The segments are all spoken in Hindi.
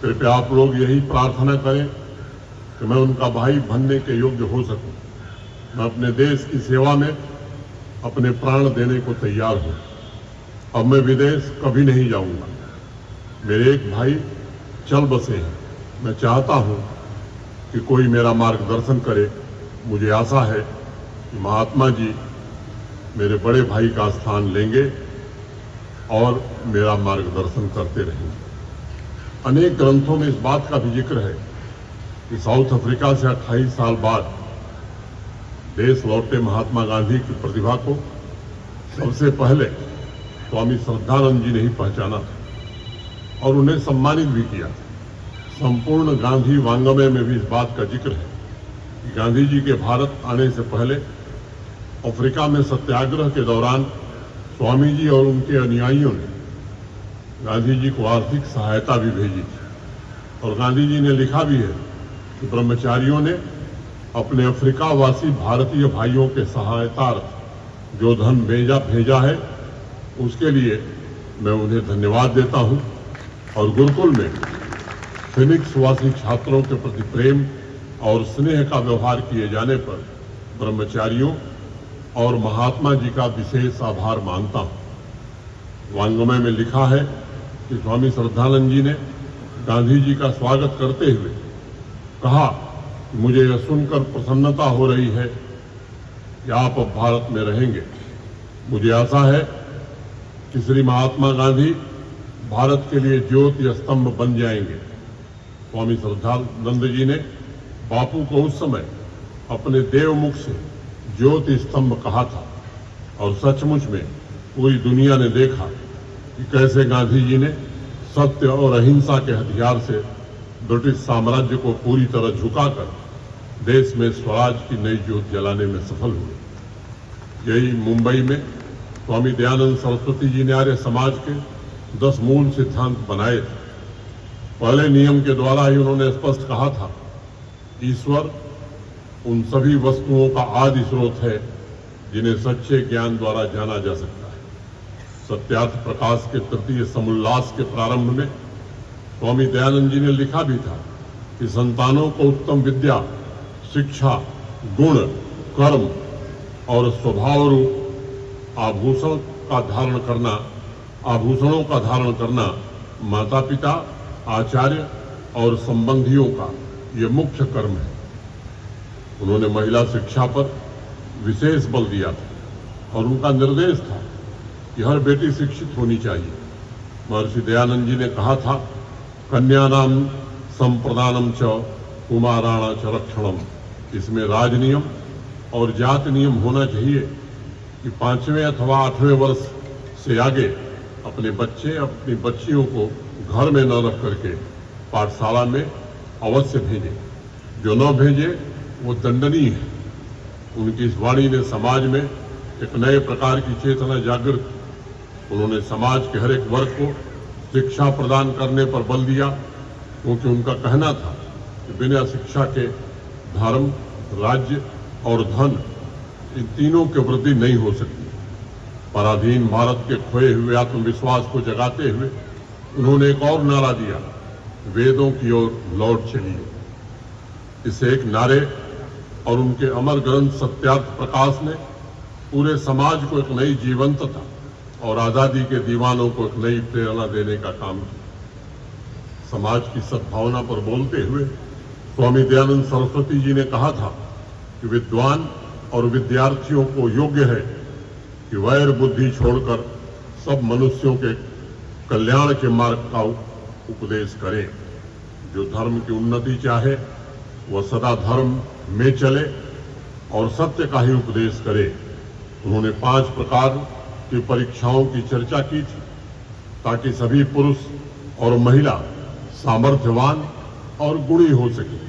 कृपया आप लोग यही प्रार्थना करें कि मैं उनका भाई बनने के योग्य हो सकूं। मैं अपने देश की सेवा में अपने प्राण देने को तैयार हूं। अब मैं विदेश कभी नहीं जाऊंगा। मेरे एक भाई चल बसे हैं। मैं चाहता हूं कि कोई मेरा मार्गदर्शन करे। मुझे आशा है कि महात्मा जी मेरे बड़े भाई का स्थान लेंगे और मेरा मार्गदर्शन करते रहेंगे। अनेक ग्रंथों में इस बात का भी जिक्र है कि साउथ अफ्रीका से 28 साल बाद देश लौटे महात्मा गांधी की प्रतिभा को सबसे पहले स्वामी श्रद्धानंद जी ने ही पहचाना था और उन्हें सम्मानित भी किया। संपूर्ण गांधी वांग्मय में भी इस बात का जिक्र है कि गांधी जी के भारत आने से पहले अफ्रीका में सत्याग्रह के दौरान स्वामी जी और उनके अनुयायियों ने गांधी जी को आर्थिक सहायता भी भेजी थी और गांधी जी ने लिखा भी है कि ब्रह्मचारियों ने अपने अफ्रीकावासी भारतीय भाइयों के सहायतार्थ जो धन भेजा है उसके लिए मैं उन्हें धन्यवाद देता हूं। और गुरुकुल में फिनिक्स वासी छात्रों के प्रति प्रेम और स्नेह का व्यवहार किए जाने पर ब्रह्मचारियों और महात्मा जी का विशेष आभार मानता हूं। वांग्मय में लिखा है कि स्वामी श्रद्धानंद जी ने गांधी जी का स्वागत करते हुए कहा, मुझे यह सुनकर प्रसन्नता हो रही है कि आप अब भारत में रहेंगे। मुझे आशा है कि श्री महात्मा गांधी भारत के लिए ज्योति स्तंभ बन जाएंगे। स्वामी श्रद्धानंद जी ने बापू को उस समय अपने देवमुख से ज्योति स्तंभ कहा था और सचमुच में पूरी दुनिया ने देखा कि कैसे गांधी जी ने सत्य और अहिंसा के हथियार से ब्रिटिश साम्राज्य को पूरी तरह झुकाकर देश में स्वराज की नई ज्योत जलाने में सफल हुए। यही मुंबई में स्वामी दयानंद सरस्वती जी ने आर्य समाज के 10 मूल सिद्धांत बनाए थे। पहले नियम के द्वारा ही उन्होंने स्पष्ट कहा था, ईश्वर उन सभी वस्तुओं का आदि स्रोत है जिन्हें सच्चे ज्ञान द्वारा जाना जा सकता है। सत्यार्थ प्रकाश के तृतीय समुल्लास के प्रारंभ में स्वामी दयानंद जी ने लिखा भी था कि संतानों को उत्तम विद्या, शिक्षा, गुण, कर्म और स्वभाव रूप आभूषणों का धारण करना माता पिता, आचार्य और संबंधियों का ये मुख्य कर्म है। उन्होंने महिला शिक्षा पर विशेष बल दिया था और उनका निर्देश था कि हर बेटी शिक्षित होनी चाहिए। महर्षि दयानंद जी ने कहा था, कन्यानाम संप्रदानम च कुमाराणा च रक्षणम। इसमें राजनियम और जात नियम होना चाहिए कि 5वें अथवा 8वें वर्ष से आगे अपने बच्चे अपनी बच्चियों को घर में न रख करके पाठशाला में अवश्य भेजें। जो न भेजे वो दंडनीय है। उनकी इस वाणी ने समाज में एक नए प्रकार की चेतना जागृत की। उन्होंने समाज के हर एक वर्ग को शिक्षा प्रदान करने पर बल दिया, क्योंकि उनका कहना था कि बिना शिक्षा के धर्म, राज्य और धन इन तीनों की वृद्धि नहीं हो सकती। पराधीन भारत के खोए हुए आत्मविश्वास को जगाते हुए उन्होंने एक और नारा दिया, वेदों की ओर लौट चलिए। इस एक नारे और उनके अमर ग्रंथ सत्यार्थ प्रकाश ने पूरे समाज को एक नई जीवंतता और आजादी के दीवानों को एक नई प्रेरणा देने का काम किया। समाज की सद्भावना पर बोलते हुए स्वामी दयानंद सरस्वती जी ने कहा था कि विद्वान और विद्यार्थियों को योग्य है कि वैर बुद्धि छोड़कर सब मनुष्यों के कल्याण के मार्ग का उपदेश करें। जो धर्म की उन्नति चाहे वह सदा धर्म में चले और सत्य का ही उपदेश करे। उन्होंने 5 प्रकार की परीक्षाओं की चर्चा की थी ताकि सभी पुरुष और महिला सामर्थ्यवान और गुणी हो सके।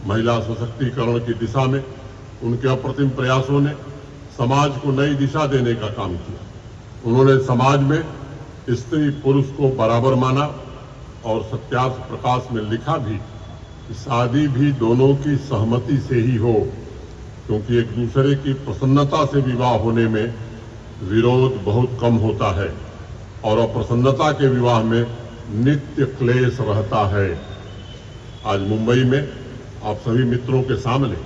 महिला सशक्तिकरण की दिशा में उनके अप्रतिम प्रयासों ने समाज को नई दिशा देने का काम किया। उन्होंने समाज में स्त्री पुरुष को बराबर माना और सत्यार्थ प्रकाश में लिखा भी कि शादी भी दोनों की सहमति से ही हो, क्योंकि एक दूसरे की प्रसन्नता से विवाह होने में विरोध बहुत कम होता है और अप्रसन्नता के विवाह में नित्य क्लेश रहता है। आज मुंबई में आप सभी मित्रों के सामने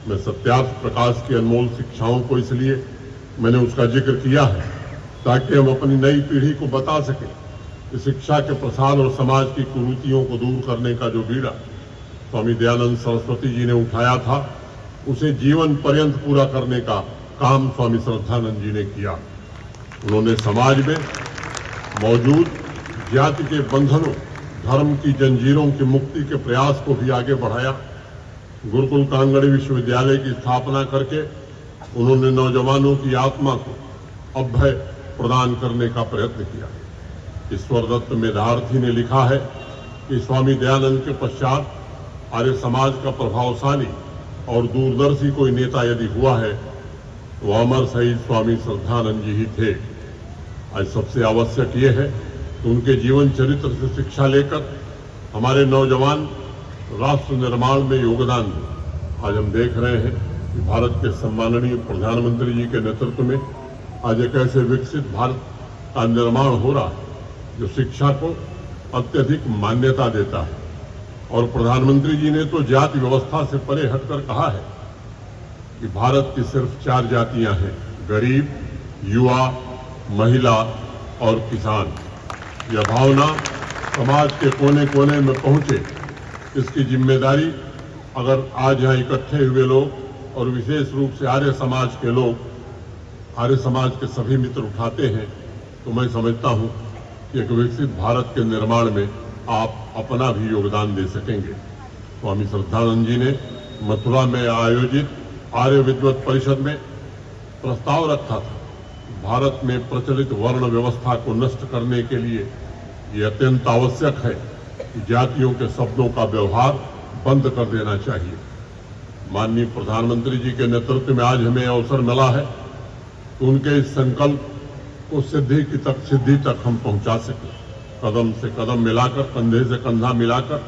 मैं सत्यार्थ प्रकाश की अनमोल शिक्षाओं को इसलिए मैंने उसका जिक्र किया है ताकि हम अपनी नई पीढ़ी को बता सकें कि शिक्षा के प्रसार और समाज की कुरीतियों को दूर करने का जो बीड़ा स्वामी दयानंद सरस्वती जी ने उठाया था, उसे जीवन पर्यंत पूरा करने का काम स्वामी श्रद्धानंद जी ने किया। उन्होंने समाज में मौजूद जाति के बंधनों, धर्म की जंजीरों की मुक्ति के प्रयास को भी आगे बढ़ाया। गुरुकुल कांगड़ी विश्वविद्यालय की स्थापना करके उन्होंने नौजवानों की आत्मा को अभय प्रदान करने का प्रयत्न किया। ईश्वर दत्त मेधार्थी ने लिखा है कि स्वामी दयानंद के पश्चात आर्य समाज का प्रभावशाली और दूरदर्शी कोई नेता यदि हुआ है तो अमर शहीद स्वामी श्रद्धानंद जी ही थे। आज सबसे आवश्यक ये है कि उनके जीवन चरित्र से शिक्षा लेकर हमारे नौजवान राष्ट्र निर्माण में योगदान दें। आज हम देख रहे हैं कि भारत के सम्माननीय प्रधानमंत्री जी के नेतृत्व में आज एक ऐसे विकसित भारत का निर्माण हो रहा है जो शिक्षा को अत्यधिक मान्यता देता है। और प्रधानमंत्री जी ने तो जाति व्यवस्था से परे हटकर कहा है कि भारत की सिर्फ 4 जातियां हैं, गरीब, युवा, महिला और किसान। यह भावना समाज के कोने कोने में पहुंचे, इसकी जिम्मेदारी अगर आज यहाँ इकट्ठे हुए लोग और विशेष रूप से आर्य समाज के लोग, आर्य समाज के सभी मित्र उठाते हैं तो मैं समझता हूँ कि एक विकसित भारत के निर्माण में आप अपना भी योगदान दे सकेंगे। स्वामी श्रद्धानंद जी ने मथुरा में आयोजित आर्य विद्वत परिषद में प्रस्ताव रखा था। भारत में प्रचलित वर्ण व्यवस्था को नष्ट करने के लिए ये अत्यंत आवश्यक है कि जातियों के शब्दों का व्यवहार बंद कर देना चाहिए। माननीय प्रधानमंत्री जी के नेतृत्व में आज हमें अवसर मिला है कि उनके इस संकल्प को सिद्धि तक हम पहुंचा सकें। कदम से कदम मिलाकर, कंधे से कंधा मिलाकर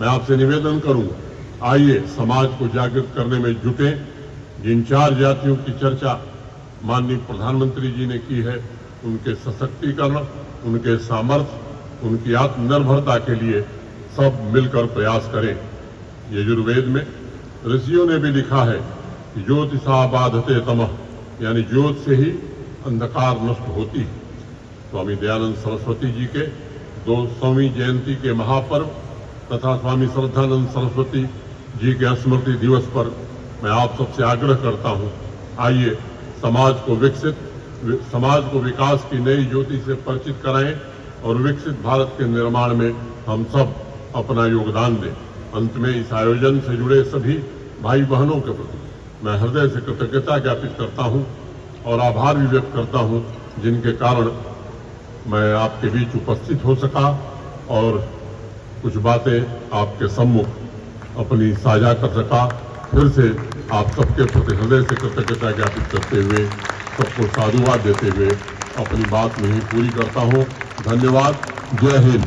मैं आपसे निवेदन करूंगा, आइए समाज को जागृत करने में जुटे। जिन 4 जातियों की चर्चा माननीय प्रधानमंत्री जी ने की है, उनके सशक्तिकरण, उनके सामर्थ्य, उनकी आत्मनिर्भरता के लिए सब मिलकर प्रयास करें। यजुर्वेद में ऋषियों ने भी लिखा है कि ज्योतिषा बाधते तमः, यानी ज्योत से ही अंधकार नष्ट होती है। स्वामी दयानंद सरस्वती जी के 200वीं जयंती के महापर्व तथा स्वामी श्रद्धानंद सरस्वती जी के स्मृति दिवस पर मैं आप सबसे आग्रह करता हूं, आइए समाज को विकास की नई ज्योति से परिचित कराएं और विकसित भारत के निर्माण में हम सब अपना योगदान दें। अंत में इस आयोजन से जुड़े सभी भाई बहनों के प्रति मैं हृदय से कृतज्ञता ज्ञापित करता हूं और आभार भी व्यक्त करता हूं, जिनके कारण मैं आपके बीच उपस्थित हो सका और कुछ बातें आपके सम्मुख अपनी साझा कर सका। फिर से आप सबके प्रति हृदय से कृतज्ञता ज्ञापित करते हुए, सबको साधुवाद देते हुए अपनी बात में ही पूरी करता हूं। धन्यवाद। जय हिंद।